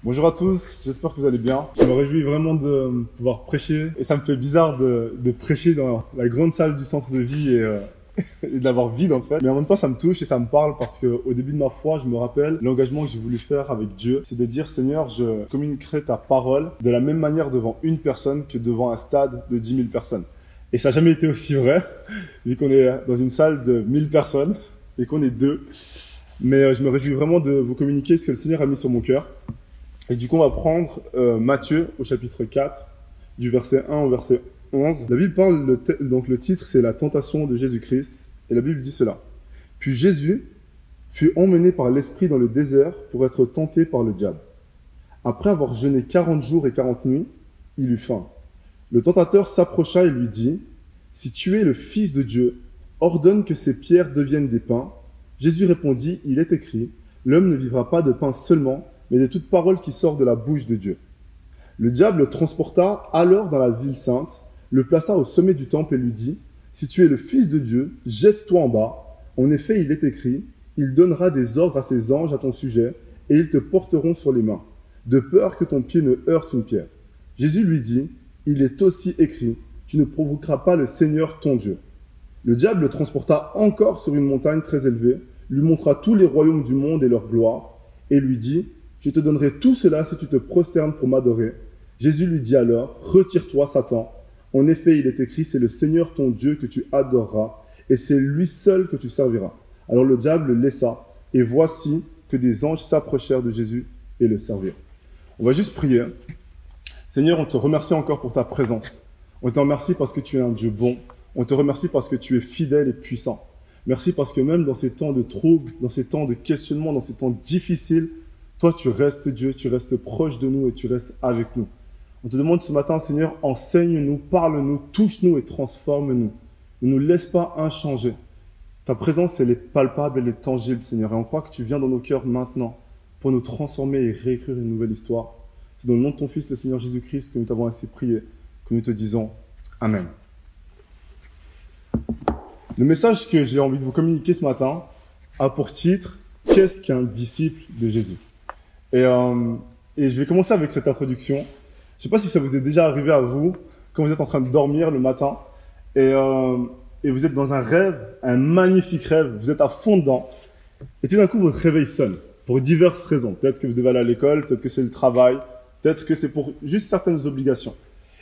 Bonjour à tous, j'espère que vous allez bien. Je me réjouis vraiment de pouvoir prêcher et ça me fait bizarre de prêcher dans la grande salle du centre de vie et de l'avoir vide en fait. Mais en même temps ça me touche et ça me parle parce qu'au début de ma foi, je me rappelle l'engagement que j'ai voulu faire avec Dieu, c'est de dire Seigneur, je communiquerai ta parole de la même manière devant une personne que devant un stade de 10 000 personnes. Et ça n'a jamais été aussi vrai, vu qu'on est dans une salle de 1000 personnes et qu'on est deux. Mais je me réjouis vraiment de vous communiquer ce que le Seigneur a mis sur mon cœur. Et du coup, on va prendre Matthieu au chapitre 4, du verset 1 au verset 11. La Bible parle, donc le titre, c'est la tentation de Jésus-Christ. Et la Bible dit cela. Puis Jésus fut emmené par l'Esprit dans le désert pour être tenté par le diable. Après avoir jeûné 40 jours et 40 nuits, il eut faim. Le tentateur s'approcha et lui dit, « Si tu es le Fils de Dieu, ordonne que ces pierres deviennent des pains. » Jésus répondit, « Il est écrit, l'homme ne vivra pas de pain seulement, mais de toute parole qui sort de la bouche de Dieu. » Le diable le transporta alors dans la ville sainte, le plaça au sommet du temple et lui dit, « Si tu es le Fils de Dieu, jette-toi en bas. En effet, il est écrit, il donnera des ordres à ses anges à ton sujet, et ils te porteront sur les mains, de peur que ton pied ne heurte une pierre. » Jésus lui dit, « Il est aussi écrit, tu ne provoqueras pas le Seigneur ton Dieu. » Le diable le transporta encore sur une montagne très élevée, lui montra tous les royaumes du monde et leur gloire, et lui dit, « Je te donnerai tout cela si tu te prosternes pour m'adorer. » Jésus lui dit alors, « Retire-toi, Satan. En effet, il est écrit, c'est le Seigneur ton Dieu que tu adoreras, et c'est lui seul que tu serviras. » Alors le diable le laissa, et voici que des anges s'approchèrent de Jésus et le servirent. On va juste prier. Seigneur, on te remercie encore pour ta présence. On te remercie parce que tu es un Dieu bon. On te remercie parce que tu es fidèle et puissant. Merci parce que même dans ces temps de troubles, dans ces temps de questionnement, dans ces temps difficiles, toi, tu restes Dieu, tu restes proche de nous et tu restes avec nous. On te demande ce matin, Seigneur, enseigne-nous, parle-nous, touche-nous et transforme-nous. Ne nous laisse pas inchangés. Ta présence, elle est palpable, elle est tangible, Seigneur. Et on croit que tu viens dans nos cœurs maintenant pour nous transformer et réécrire une nouvelle histoire. C'est dans le nom de ton Fils, le Seigneur Jésus-Christ, que nous t'avons ainsi prié, que nous te disons Amen. Le message que j'ai envie de vous communiquer ce matin a pour titre « Qu'est-ce qu'un disciple de Jésus ?» Et je vais commencer avec cette introduction. Je ne sais pas si ça vous est déjà arrivé à vous, quand vous êtes en train de dormir le matin, et vous êtes dans un rêve, un magnifique rêve, vous êtes à fond dedans, et tout d'un coup votre réveil sonne, pour diverses raisons. Peut-être que vous devez aller à l'école, peut-être que c'est le travail, peut-être que c'est pour juste certaines obligations.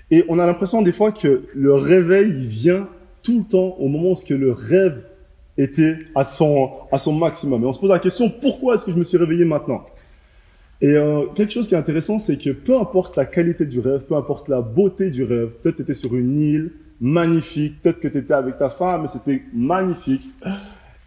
Et on a l'impression des fois que le réveil il vient tout le temps au moment où le rêve était à son maximum. Et on se pose la question, pourquoi est-ce que je me suis réveillé maintenant ? Et quelque chose qui est intéressant, c'est que peu importe la qualité du rêve, peu importe la beauté du rêve, peut-être que tu étais sur une île magnifique, peut-être que tu étais avec ta femme et c'était magnifique,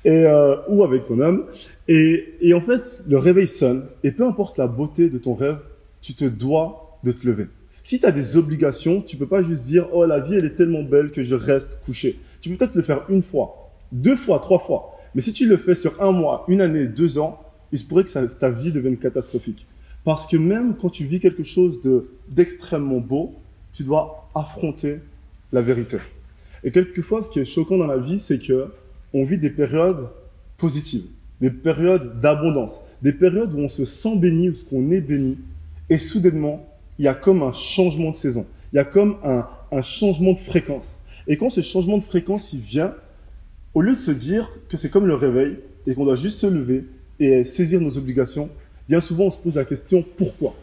ou avec ton homme. Et en fait, le réveil sonne, et peu importe la beauté de ton rêve, tu te dois de te lever. Si tu as des obligations, tu peux pas juste dire « Oh, la vie, elle est tellement belle que je reste couché. » Tu peux peut-être le faire une fois, 2 fois, 3 fois. Mais si tu le fais sur 1 mois, 1 année, 2 ans, il se pourrait que ta vie devienne catastrophique. Parce que même quand tu vis quelque chose d'extrêmement beau, tu dois affronter la vérité. Et quelquefois, ce qui est choquant dans la vie, c'est que on vit des périodes positives, des périodes d'abondance, des périodes où on se sent béni, où on est béni, et soudainement, il y a comme un changement de saison. Il y a comme un changement de fréquence. Et quand ce changement de fréquence, il vient, au lieu de se dire que c'est comme le réveil et qu'on doit juste se lever et saisir nos obligations, bien souvent on se pose la question « Pourquoi ?»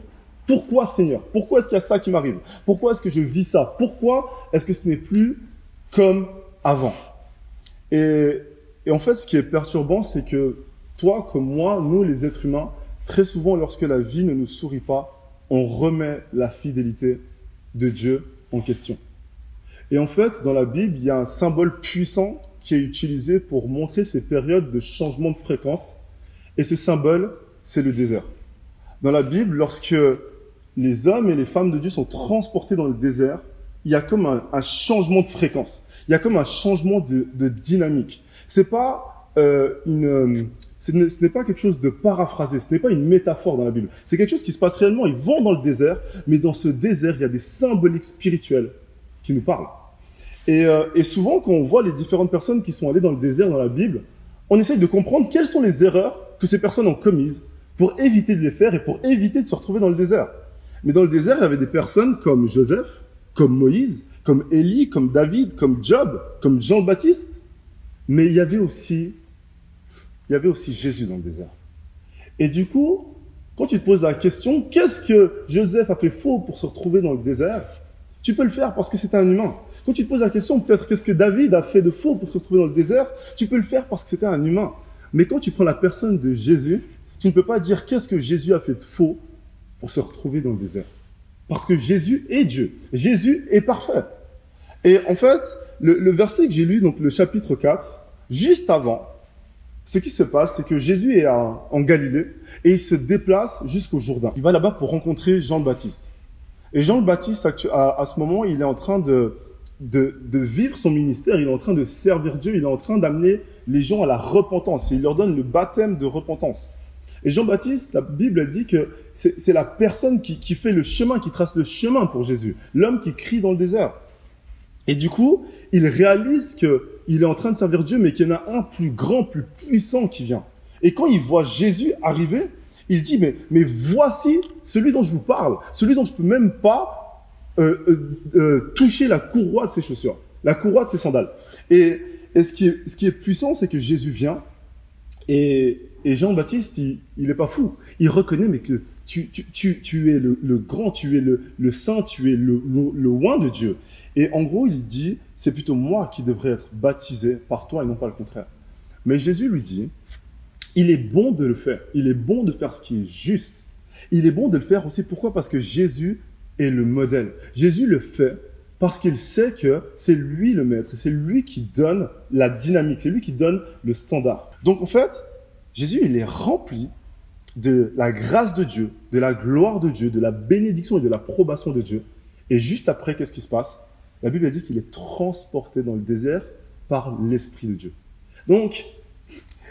Pourquoi Seigneur? Pourquoi est-ce qu'il y a ça qui m'arrive? Pourquoi est-ce que je vis ça? Pourquoi est-ce que ce n'est plus comme avant? Et en fait, ce qui est perturbant, c'est que toi comme moi, nous les êtres humains, très souvent lorsque la vie ne nous sourit pas, on remet la fidélité de Dieu en question. Et en fait, dans la Bible, il y a un symbole puissant qui est utilisé pour montrer ces périodes de changement de fréquence. Et ce symbole, c'est le désert. Dans la Bible, lorsque les hommes et les femmes de Dieu sont transportés dans le désert, il y a comme un changement de fréquence. Il y a comme un changement de dynamique. C'est pas ce n'est pas quelque chose de paraphrasé, ce n'est pas une métaphore dans la Bible. C'est quelque chose qui se passe réellement. Ils vont dans le désert, mais dans ce désert, il y a des symboliques spirituelles qui nous parlent. Et souvent, quand on voit les différentes personnes qui sont allées dans le désert dans la Bible, on essaye de comprendre quelles sont les erreurs que ces personnes ont commises pour éviter de les faire et pour éviter de se retrouver dans le désert. Mais dans le désert, il y avait des personnes comme Joseph, comme Moïse, comme Élie, comme David, comme Job, comme Jean le Baptiste. Mais il y avait aussi Jésus dans le désert. Et du coup, quand tu te poses la question, qu'est-ce que Joseph a fait faux pour se retrouver dans le désert? Tu peux le faire parce que c'est un humain. Quand tu te poses la question, peut-être qu'est-ce que David a fait de faux pour se retrouver dans le désert? Tu peux le faire parce que c'était un humain. Mais quand tu prends la personne de Jésus, tu ne peux pas dire qu'est-ce que Jésus a fait de faux pour se retrouver dans le désert. Parce que Jésus est Dieu. Jésus est parfait. Et en fait, le verset que j'ai lu, donc le chapitre 4, juste avant, ce qui se passe, c'est que Jésus est en Galilée et il se déplace jusqu'au Jourdain. Il va là-bas pour rencontrer Jean le Baptiste. Et Jean le Baptiste, à ce moment, il est en train de vivre son ministère, il est en train de servir Dieu, il est en train d'amener les gens à la repentance. Et il leur donne le baptême de repentance. Et Jean-Baptiste, la Bible dit que c'est la personne qui fait le chemin, qui trace le chemin pour Jésus. L'homme qui crie dans le désert. Et du coup, il réalise qu'il est en train de servir Dieu, mais qu'il y en a un plus grand, plus puissant qui vient. Et quand il voit Jésus arriver, il dit, mais voici celui dont je vous parle, celui dont je peux même pas toucher la courroie de ses chaussures, la courroie de ses sandales. Et ce qui est puissant, c'est que Jésus vient et Jean-Baptiste, il est pas fou. Il reconnaît, mais que tu es le grand, tu es le saint, tu es le oint de Dieu. Et en gros, il dit, c'est plutôt moi qui devrais être baptisé par toi et non pas le contraire. Mais Jésus lui dit, il est bon de le faire. Il est bon de faire ce qui est juste. Il est bon de le faire aussi. Pourquoi? Parce que Jésus est le modèle. Jésus le fait parce qu'il sait que c'est lui le maître. C'est lui qui donne la dynamique. C'est lui qui donne le standard. Donc en fait, Jésus, il est rempli de la grâce de Dieu, de la gloire de Dieu, de la bénédiction et de l'approbation de Dieu. Et juste après, qu'est-ce qui se passe? La Bible dit qu'il est transporté dans le désert par l'Esprit de Dieu. Donc,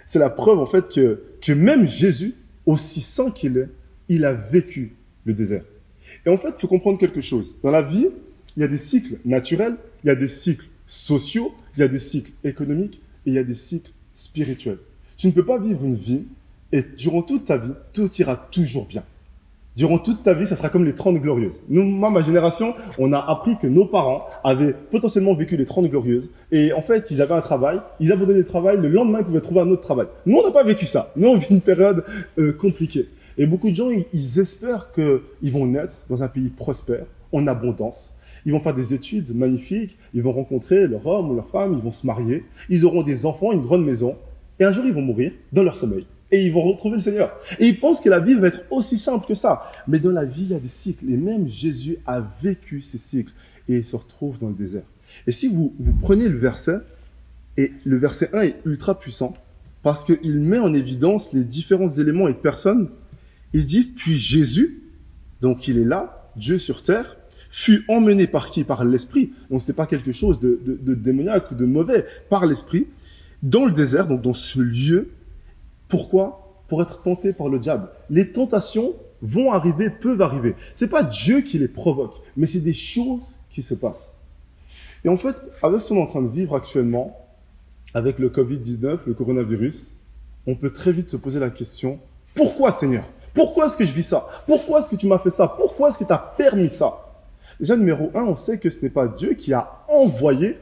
c'est la preuve en fait que même Jésus, aussi saint qu'il est, il a vécu le désert. Et en fait, il faut comprendre quelque chose. Dans la vie, il y a des cycles naturels, il y a des cycles sociaux, il y a des cycles économiques et il y a des cycles spirituels. Tu ne peux pas vivre une vie et durant toute ta vie, tout ira toujours bien. Durant toute ta vie, ça sera comme les 30 glorieuses. Nous, moi, ma génération, on a appris que nos parents avaient potentiellement vécu les 30 glorieuses. Et en fait, ils avaient un travail, ils abandonnaient le travail, le lendemain, ils pouvaient trouver un autre travail. Nous, on n'a pas vécu ça. Nous, on vit une période compliquée. Et beaucoup de gens, ils espèrent qu'ils vont naître dans un pays prospère, en abondance. Ils vont faire des études magnifiques, ils vont rencontrer leur homme ou leur femme, ils vont se marier, ils auront des enfants, une grande maison. Et un jour, ils vont mourir dans leur sommeil. Et ils vont retrouver le Seigneur. Et ils pensent que la vie va être aussi simple que ça. Mais dans la vie, il y a des cycles. Et même Jésus a vécu ces cycles. Et il se retrouve dans le désert. Et si vous prenez le verset, et le verset 1 est ultra puissant, parce qu'il met en évidence les différents éléments et personnes. Il dit, puis Jésus, donc il est là, Dieu sur terre, fut emmené par qui? Par l'Esprit. Donc ce n'est pas quelque chose de démoniaque ou de mauvais, par l'Esprit, dans le désert, donc dans ce lieu. Pourquoi? Pour être tenté par le diable. Les tentations vont arriver, peuvent arriver. C'est pas Dieu qui les provoque, mais c'est des choses qui se passent. Et en fait, avec ce qu'on est en train de vivre actuellement, avec le Covid-19, le coronavirus, on peut très vite se poser la question, pourquoi Seigneur? Pourquoi est-ce que je vis ça? Pourquoi est-ce que tu m'as fait ça? Pourquoi est-ce que tu as permis ça? Déjà, numéro 1, on sait que ce n'est pas Dieu qui a envoyé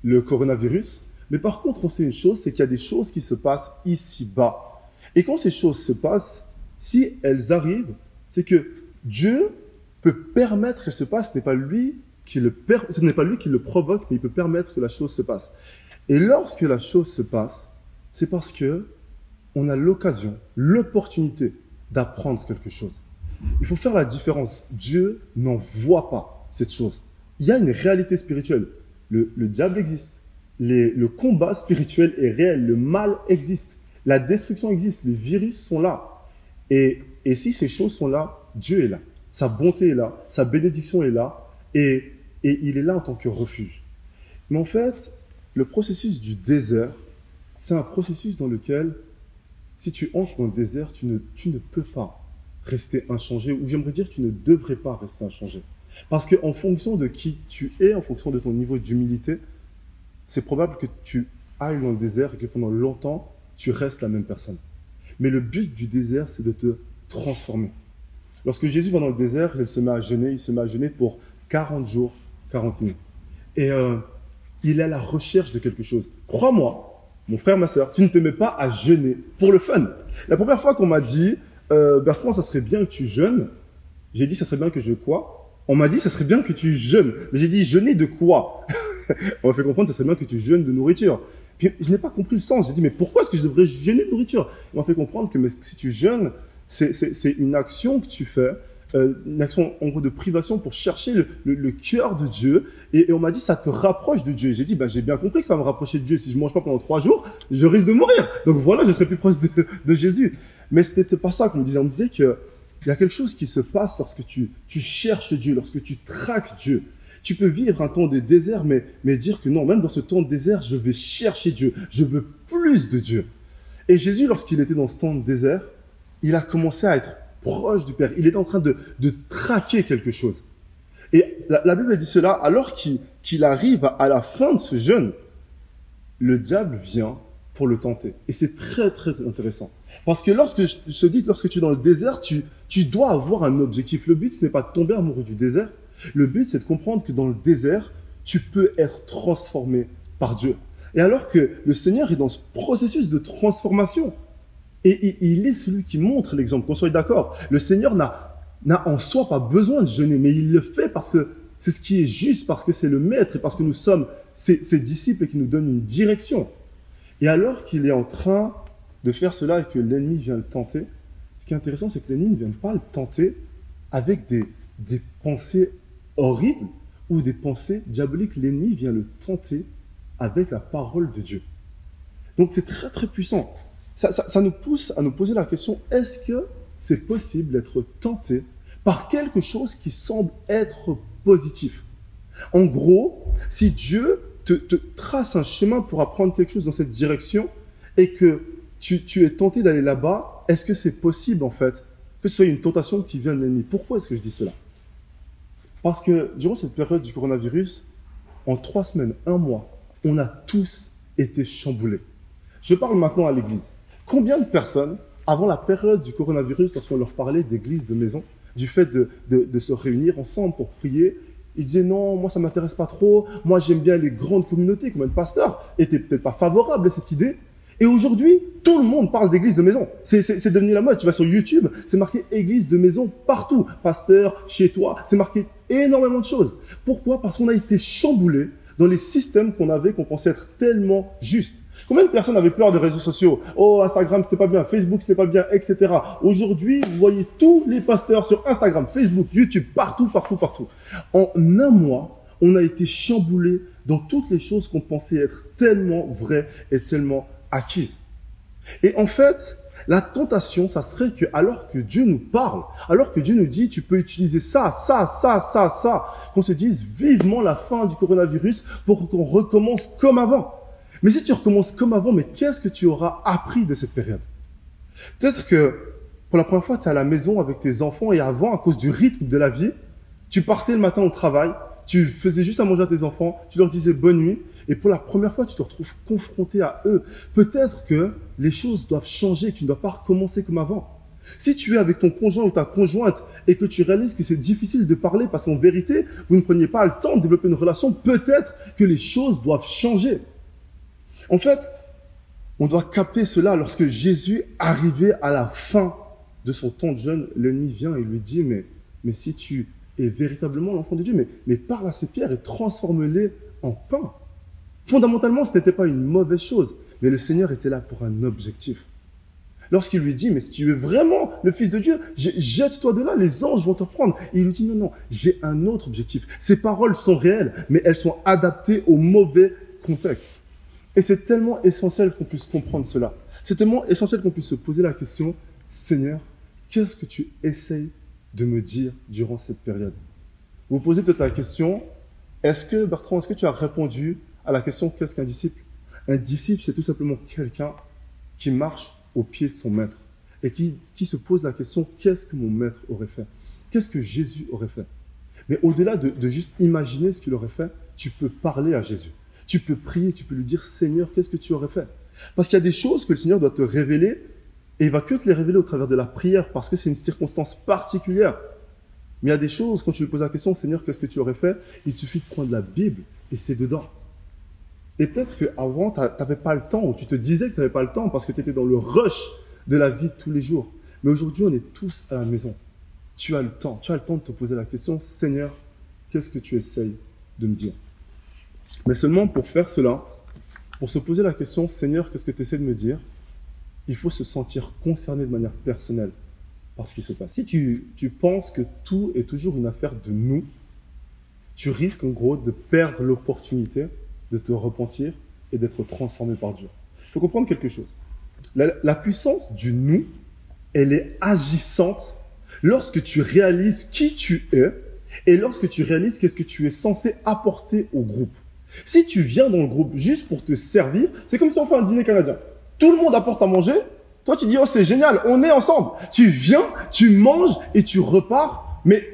le coronavirus, mais par contre, on sait une chose, c'est qu'il y a des choses qui se passent ici-bas. Et quand ces choses se passent, si elles arrivent, c'est que Dieu peut permettre qu'elles se passent. Ce n'est pas lui qui le provoque, mais il peut permettre que la chose se passe. Et lorsque la chose se passe, c'est parce que on a l'occasion, l'opportunité d'apprendre quelque chose. Il faut faire la différence. Dieu n'envoie pas cette chose. Il y a une réalité spirituelle. Le diable existe. Le combat spirituel est réel. Le mal existe. La destruction existe. Les virus sont là. Et si ces choses sont là, Dieu est là. Sa bonté est là. Sa bénédiction est là. Et il est là en tant que refuge. Mais en fait, le processus du désert, c'est un processus dans lequel, si tu entres dans le désert, tu ne peux pas rester inchangé, ou j'aimerais dire, tu ne devrais pas rester inchangé. Parce qu'en fonction de qui tu es, en fonction de ton niveau d'humilité, c'est probable que tu ailles dans le désert et que pendant longtemps, tu restes la même personne. Mais le but du désert, c'est de te transformer. Lorsque Jésus va dans le désert, il se met à jeûner pour 40 jours, 40 nuits. Et il est à la recherche de quelque chose. Crois-moi, mon frère, ma sœur, tu ne te mets pas à jeûner pour le fun. La première fois qu'on m'a dit, Bertrand, ça serait bien que tu jeûnes, j'ai dit, ça serait bien que je quoi? On m'a dit, ça serait bien que tu jeûnes. Mais j'ai dit, jeûner de quoi? On m'a fait comprendre, ça serait bien que tu jeûnes de nourriture. Puis je n'ai pas compris le sens. J'ai dit, mais pourquoi est-ce que je devrais jeûner de nourriture? On m'a fait comprendre que si tu jeûnes, c'est une action que tu fais, une action en gros de privation pour chercher le cœur de Dieu. Et on m'a dit, ça te rapproche de Dieu. J'ai dit, j'ai bien compris que ça va me rapprocher de Dieu. Si je mange pas pendant 3 jours, je risque de mourir. Donc voilà, je serai plus proche de Jésus. Mais c'était pas ça qu'on me disait. On me disait que il y a quelque chose qui se passe lorsque tu cherches Dieu, lorsque tu traques Dieu. Tu peux vivre un temps de désert, mais dire que non, même dans ce temps de désert, je vais chercher Dieu. Je veux plus de Dieu. Et Jésus, lorsqu'il était dans ce temps de désert, il a commencé à être proche du Père. Il était en train de traquer quelque chose. Et la Bible dit cela, alors qu'il arrive à la fin de ce jeûne, le diable vient pour le tenter. Et c'est très, très intéressant. Parce que lorsque tu es dans le désert, tu dois avoir un objectif. Le but, ce n'est pas de tomber amoureux du désert. Le but, c'est de comprendre que dans le désert, tu peux être transformé par Dieu. Et alors que le Seigneur est dans ce processus de transformation, et il est celui qui montre l'exemple, qu'on soit d'accord. Le Seigneur n'a en soi pas besoin de jeûner, mais il le fait parce que c'est ce qui est juste, parce que c'est le Maître, et parce que nous sommes ses disciples et qui nous donnent une direction. Et alors qu'il est en train de faire cela et que l'ennemi vient le tenter, ce qui est intéressant, c'est que l'ennemi ne vient pas le tenter avec des pensées horribles ou des pensées diaboliques. L'ennemi vient le tenter avec la parole de Dieu. Donc c'est très très puissant. Ça nous pousse à nous poser la question, est-ce que c'est possible d'être tenté par quelque chose qui semble être positif? En gros, si Dieu te trace un chemin pour apprendre quelque chose dans cette direction et que tu es tenté d'aller là-bas, est-ce que c'est possible en fait que ce soit une tentation qui vient de l'ennemi? Pourquoi est-ce que je dis cela? Parce que durant cette période du coronavirus, en 3 semaines, 1 mois, on a tous été chamboulés. Je parle maintenant à l'église. Combien de personnes, avant la période du coronavirus, lorsqu'on leur parlait d'église, de maison, du fait de se réunir ensemble pour prier, ils disaient non, moi ça m'intéresse pas trop, moi j'aime bien les grandes communautés, combien de pasteurs étaient peut-être pas favorables à cette idée. Et aujourd'hui, tout le monde parle d'église de maison. C'est devenu la mode. Tu vas sur YouTube, c'est marqué église de maison partout. Pasteur, chez toi, c'est marqué énormément de choses. Pourquoi? Parce qu'on a été chamboulés dans les systèmes qu'on pensait être tellement justes. Combien de personnes avaient peur des réseaux sociaux? Oh, Instagram, c'était pas bien, Facebook, c'était pas bien, etc. Aujourd'hui, vous voyez tous les pasteurs sur Instagram, Facebook, YouTube, partout. En 1 mois, on a été chamboulés dans toutes les choses qu'on pensait être tellement vraies et tellement acquises. Et en fait, la tentation, ça serait que, alors que Dieu nous parle, alors que Dieu nous dit, tu peux utiliser ça, qu'on se dise vivement la fin du coronavirus pour qu'on recommence comme avant. Mais si tu recommences comme avant, mais qu'est-ce que tu auras appris de cette période? Peut-être que pour la première fois, tu es à la maison avec tes enfants et avant, à cause du rythme de la vie, tu partais le matin au travail, tu faisais juste à manger à tes enfants, tu leur disais bonne nuit et pour la première fois, tu te retrouves confronté à eux. Peut-être que les choses doivent changer, que tu ne dois pas recommencer comme avant. Si tu es avec ton conjoint ou ta conjointe et que tu réalises que c'est difficile de parler parce qu'en vérité, vous ne preniez pas le temps de développer une relation, peut-être que les choses doivent changer. En fait, on doit capter cela lorsque Jésus arrivait à la fin de son temps de jeûne, l'ennemi vient et lui dit, mais si tu es véritablement l'enfant de Dieu, mais parle à ces pierres et transforme-les en pain. Fondamentalement, ce n'était pas une mauvaise chose, mais le Seigneur était là pour un objectif. Lorsqu'il lui dit, mais si tu es vraiment le Fils de Dieu, jette-toi de là, les anges vont te prendre. Et il lui dit, non, j'ai un autre objectif. Ces paroles sont réelles, mais elles sont adaptées au mauvais contexte. Et c'est tellement essentiel qu'on puisse comprendre cela. C'est tellement essentiel qu'on puisse se poser la question, Seigneur, qu'est-ce que tu essayes de me dire durant cette période? Vous posez peut-être la question, Bertrand, est-ce que tu as répondu à la question, qu'est-ce qu'un disciple? Un disciple, c'est tout simplement quelqu'un qui marche au pied de son maître et qui se pose la question, qu'est-ce que mon maître aurait fait? Qu'est-ce que Jésus aurait fait? Mais au-delà de juste imaginer ce qu'il aurait fait, tu peux parler à Jésus. Tu peux prier, tu peux lui dire, Seigneur, qu'est-ce que tu aurais fait? Parce qu'il y a des choses que le Seigneur doit te révéler Et il va que te les révéler au travers de la prière parce que c'est une circonstance particulière. Mais il y a des choses, quand tu lui poses la question, Seigneur, qu'est-ce que tu aurais fait? Il te suffit de prendre la Bible et c'est dedans. Et peut-être qu'avant, tu n'avais pas le temps, ou tu te disais que tu n'avais pas le temps parce que tu étais dans le rush de la vie de tous les jours. Mais aujourd'hui, on est tous à la maison. Tu as le temps de te poser la question, Seigneur, qu'est-ce que tu essayes de me dire? Mais seulement pour faire cela, pour se poser la question, Seigneur, qu'est-ce que tu essaies de me dire? Il faut se sentir concerné de manière personnelle par ce qui se passe. Si tu penses que tout est toujours une affaire de nous, tu risques en gros de perdre l'opportunité de te repentir et d'être transformé par Dieu. Il faut comprendre quelque chose. La puissance du nous, elle est agissante lorsque tu réalises qui tu es et lorsque tu réalises qu'est-ce que tu es censé apporter au groupe. Si tu viens dans le groupe juste pour te servir, c'est comme si on fait un dîner canadien. Tout le monde apporte à manger. Toi, tu dis, oh, c'est génial, on est ensemble. Tu viens, tu manges et tu repars. Mais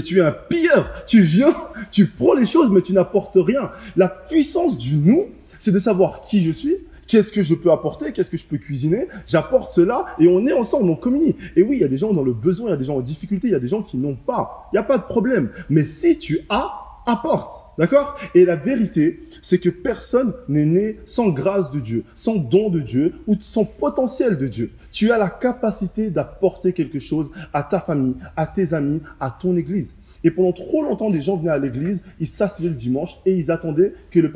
tu es un pilleur. Tu viens, tu prends les choses, mais tu n'apportes rien. La puissance du nous, c'est de savoir qui je suis, qu'est-ce que je peux apporter, qu'est-ce que je peux cuisiner. J'apporte cela et on est ensemble, on communie. Et oui, il y a des gens dans le besoin, il y a des gens en difficulté, il y a des gens qui n'ont pas. Il n'y a pas de problème. Mais si tu as, apporte. D'accord? Et la vérité, c'est que personne n'est né sans grâce de Dieu, sans don de Dieu ou sans potentiel de Dieu. Tu as la capacité d'apporter quelque chose à ta famille, à tes amis, à ton église. Et pendant trop longtemps, des gens venaient à l'église, ils s'asseyaient le dimanche et ils attendaient que le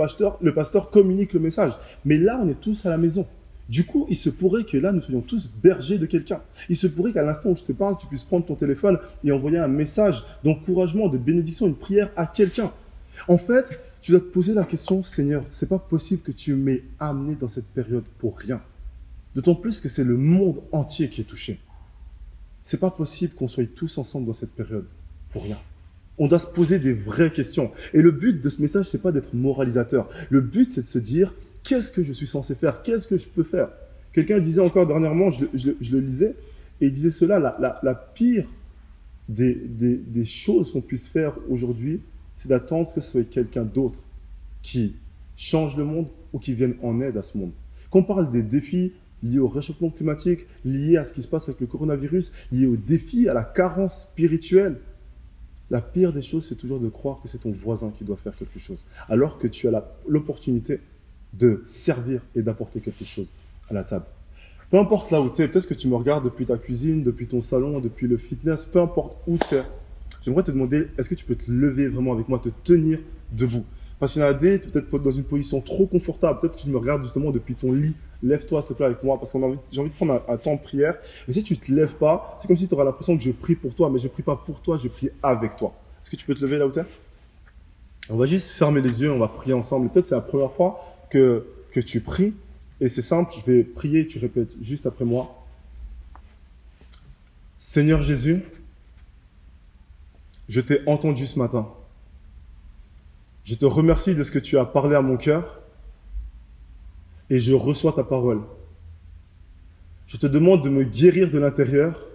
pasteur communique le message. Mais là, on est tous à la maison. Du coup, il se pourrait que là, nous soyons tous bergers de quelqu'un. Il se pourrait qu'à l'instant où je te parle, tu puisses prendre ton téléphone et envoyer un message d'encouragement, de bénédiction, une prière à quelqu'un. En fait, tu dois te poser la question, Seigneur, c'est pas possible que tu m'aies amené dans cette période pour rien. D'autant plus que c'est le monde entier qui est touché. C'est pas possible qu'on soit tous ensemble dans cette période pour rien. On doit se poser des vraies questions. Et le but de ce message, c'est pas d'être moralisateur. Le but, c'est de se dire, qu'est-ce que je suis censé faire? Qu'est-ce que je peux faire? Quelqu'un disait encore dernièrement, je le lisais, et il disait cela, la pire des choses qu'on puisse faire aujourd'hui, c'est d'attendre que ce soit quelqu'un d'autre qui change le monde ou qui vienne en aide à ce monde. Quand on parle des défis liés au réchauffement climatique, liés à ce qui se passe avec le coronavirus, liés aux défis, à la carence spirituelle, la pire des choses, c'est toujours de croire que c'est ton voisin qui doit faire quelque chose, alors que tu as l'opportunité de servir et d'apporter quelque chose à la table. Peu importe là où tu es, peut-être que tu me regardes depuis ta cuisine, depuis ton salon, depuis le fitness, peu importe où tu es, j'aimerais te demander, est-ce que tu peux te lever vraiment avec moi, te tenir debout? Parce qu'il y en a des, peut-être dans une position trop confortable, peut-être que tu me regardes justement depuis ton lit, lève-toi s'il te plaît avec moi, parce que j'ai envie de prendre un temps de prière. Et si tu ne te lèves pas, c'est comme si tu auras l'impression que je prie pour toi, mais je ne prie pas pour toi, je prie avec toi. Est-ce que tu peux te lever là où tu es? On va juste fermer les yeux, on va prier ensemble. Peut-être c'est la première fois que tu pries, et c'est simple, je vais prier, tu répètes juste après moi. Seigneur Jésus, je t'ai entendu ce matin. Je te remercie de ce que tu as parlé à mon cœur et je reçois ta parole. Je te demande de me guérir de l'intérieur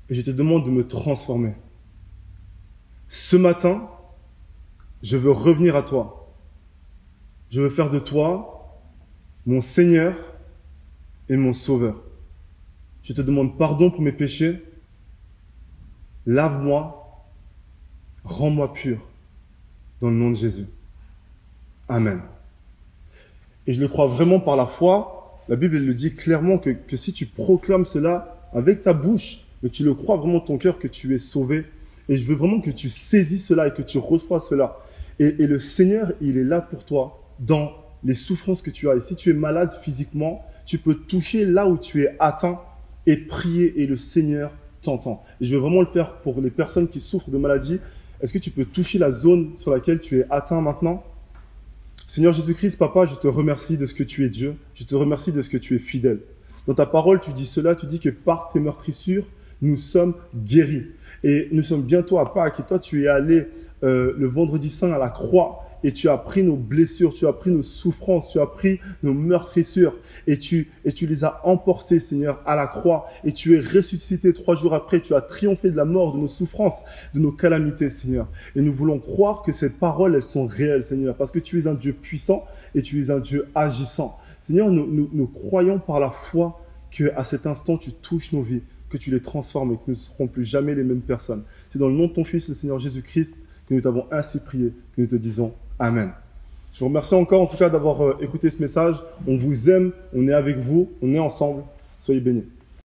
et je te demande de me transformer. Ce matin, je veux revenir à toi. Je veux faire de toi mon Seigneur et mon Sauveur. Je te demande pardon pour mes péchés. Lave-moi, rends-moi pur, dans le nom de Jésus. Amen. Et je le crois vraiment par la foi. La Bible elle le dit clairement que si tu proclames cela avec ta bouche, mais tu le crois vraiment de ton cœur que tu es sauvé. Et je veux vraiment que tu saisis cela et que tu reçois cela. Et le Seigneur, il est là pour toi dans les souffrances que tu as. Et si tu es malade physiquement, tu peux toucher là où tu es atteint et prier et le Seigneur t'entend. Et je veux vraiment le faire pour les personnes qui souffrent de maladies. Est-ce que tu peux toucher la zone sur laquelle tu es atteint maintenant? Seigneur Jésus-Christ, Papa, je te remercie de ce que tu es Dieu. Je te remercie de ce que tu es fidèle. Dans ta parole, tu dis cela, tu dis que par tes meurtrissures, nous sommes guéris. Et nous sommes bientôt à Pâques. Et toi, tu es allé le vendredi saint à la croix. Et tu as pris nos blessures, tu as pris nos souffrances, tu as pris nos meurtrissures et tu les as emportées, Seigneur, à la croix. Et tu es ressuscité 3 jours après. Tu as triomphé de la mort, de nos souffrances, de nos calamités, Seigneur. Et nous voulons croire que ces paroles, elles sont réelles, Seigneur, parce que tu es un Dieu puissant et tu es un Dieu agissant. Seigneur, nous croyons par la foi qu'à cet instant, tu touches nos vies, que tu les transformes et que nous ne serons plus jamais les mêmes personnes. C'est dans le nom de ton Fils, le Seigneur Jésus-Christ, que nous t'avons ainsi prié, que nous te disons Amen. Je vous remercie encore en tout cas d'avoir écouté ce message. On vous aime, on est avec vous, on est ensemble. Soyez bénis.